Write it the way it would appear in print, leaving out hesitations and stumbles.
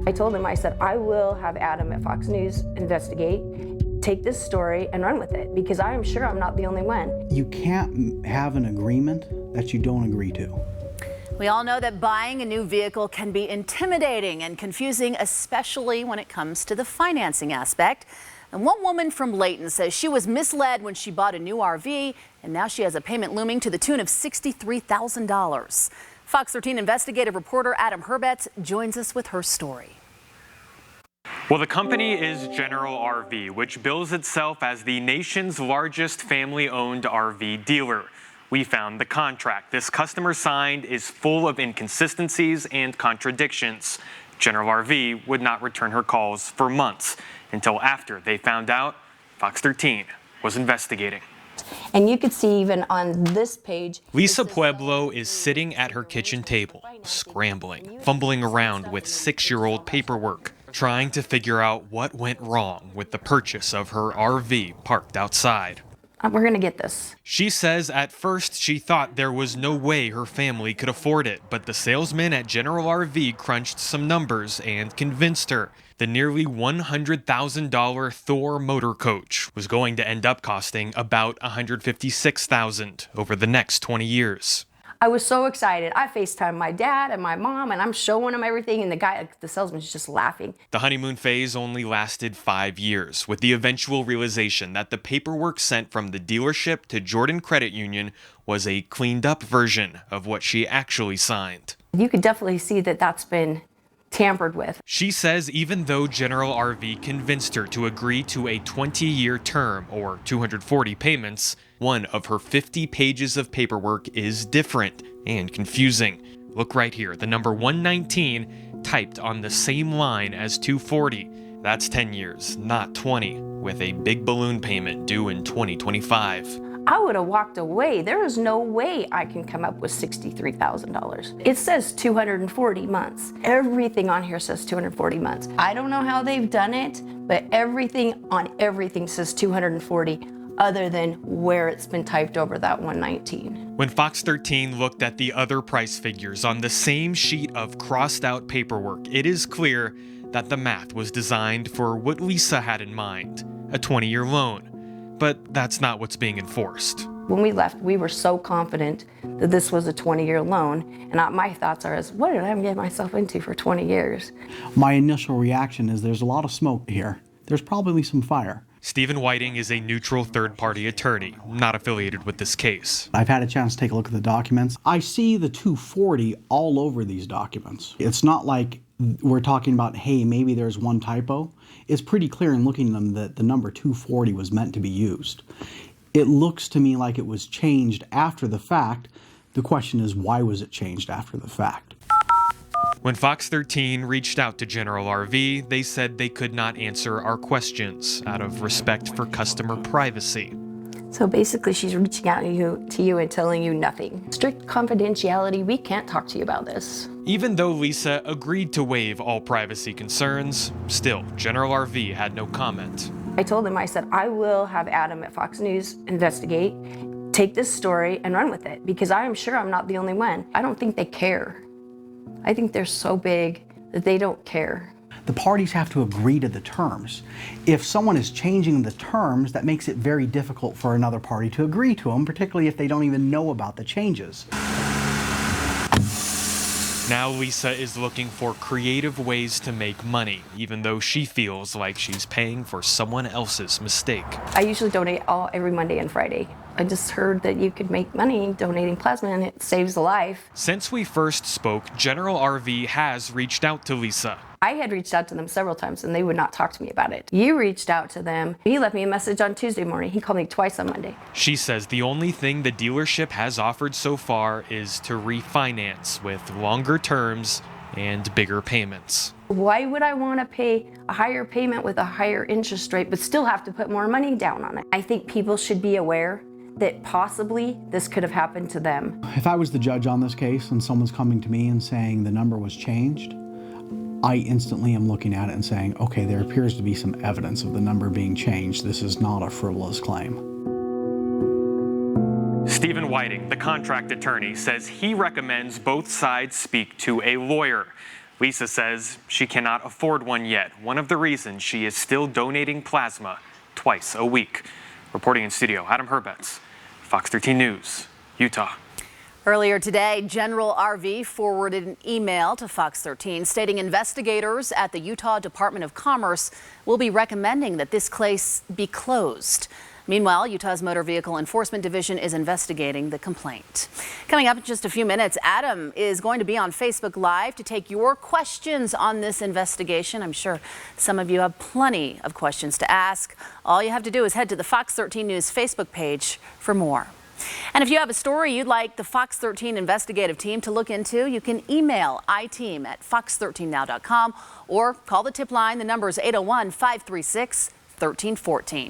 I told him, I said, I will have Adam at Fox News investigate, take this story and run with it, because I am sure I'm not the only one. You can't have an agreement that you don't agree to. We all know that buying a new vehicle can be intimidating and confusing, especially when it comes to the financing aspect. And one woman from Layton says she was misled when she bought a new RV, and now she has a payment looming to the tune of $63,000. Fox 13 investigative reporter Adam Herbetz joins us with her story. Well, the company is General RV, which bills itself as the nation's largest family-owned RV dealer. We found the contract this customer signed is full of inconsistencies and contradictions. General RV would not return her calls for months until after they found out Fox 13 was investigating. And you could see even on this page, Lisa Pueblo is sitting at her kitchen table, scrambling, fumbling around with 6-year-old paperwork, trying to figure out what went wrong with the purchase of her RV parked outside. we're going to get this. She says at first she thought there was no way her family could afford it, but the salesman at General RV crunched some numbers and convinced her the nearly $100,000 Thor motor coach was going to end up costing about $156,000 over the next 20 years. I was so excited. I FaceTimed my dad and my mom, and I'm showing them everything, and the salesman's just laughing. The honeymoon phase only lasted 5 years, with the eventual realization that the paperwork sent from the dealership to Jordan Credit Union was a cleaned-up version of what she actually signed. You could definitely see that that's been tampered with. She says even though General RV convinced her to agree to a 20-year term, or 240 payments, one of her 50 pages of paperwork is different and confusing. Look right here, the number 119 typed on the same line as 240. That's 10 years, not 20, with a big balloon payment due in 2025. I would have walked away. There is no way I can come up with $63,000. It says 240 months. Everything on here says 240 months. I don't know how they've done it, but everything on everything says 240, other than where it's been typed over that 119. When Fox 13 looked at the other price figures on the same sheet of crossed out paperwork, it is clear that the math was designed for what Lisa had in mind, a 20-year loan. But that's not what's being enforced. When we left, we were so confident that this was a 20-year loan, and my thoughts are, what did I get myself into for 20 years? My initial reaction is there's a lot of smoke here. There's probably some fire. Stephen Whiting is a neutral third-party attorney, not affiliated with this case. I've had a chance to take a look at the documents. I see the 240 all over these documents. It's not like we're talking about, hey, maybe there's one typo. It's pretty clear in looking at them that the number 240 was meant to be used. It looks to me like it was changed after the fact. The question is, why was it changed after the fact? When Fox 13 reached out to General RV, they said they could not answer our questions out of respect for customer privacy. So basically, she's reaching out to you and telling you nothing. Strict confidentiality, we can't talk to you about this. Even though Lisa agreed to waive all privacy concerns, still, General RV had no comment. I told him, I said, I will have Adam at Fox News investigate, take this story and run with it, because I am sure I'm not the only one. I don't think they care. I think they're so big that they don't care. The parties have to agree to the terms. If someone is changing the terms, that makes it very difficult for another party to agree to them, particularly if they don't even know about the changes. Now Lisa is looking for creative ways to make money, even though she feels like she's paying for someone else's mistake. I usually donate every Monday and Friday. I just heard that you could make money donating plasma, and it saves a life. Since we first spoke, General RV has reached out to Lisa. I had reached out to them several times, and they would not talk to me about it. You reached out to them. He left me a message on Tuesday morning. He called me twice on Monday. She says the only thing the dealership has offered so far is to refinance with longer terms and bigger payments. Why would I want to pay a higher payment with a higher interest rate, but still have to put more money down on it? I think people should be aware that possibly this could have happened to them. If I was the judge on this case and someone's coming to me and saying the number was changed, I instantly am looking at it and saying, okay, there appears to be some evidence of the number being changed. This is not a frivolous claim. Stephen Whiting, the contract attorney, says he recommends both sides speak to a lawyer. Lisa says she cannot afford one yet. One of the reasons she is still donating plasma twice a week. Reporting in studio, Adam Herbets, Fox 13 News, Utah. Earlier today, General RV forwarded an email to Fox 13 stating investigators at the Utah Department of Commerce will be recommending that this case be closed. Meanwhile, Utah's Motor Vehicle Enforcement Division is investigating the complaint. Coming up in just a few minutes, Adam is going to be on Facebook Live to take your questions on this investigation. I'm sure some of you have plenty of questions to ask. All you have to do is head to the Fox 13 News Facebook page for more. And if you have a story you'd like the Fox 13 investigative team to look into, you can email iteam@fox13now.com or call the tip line. The number is 801-536-1314.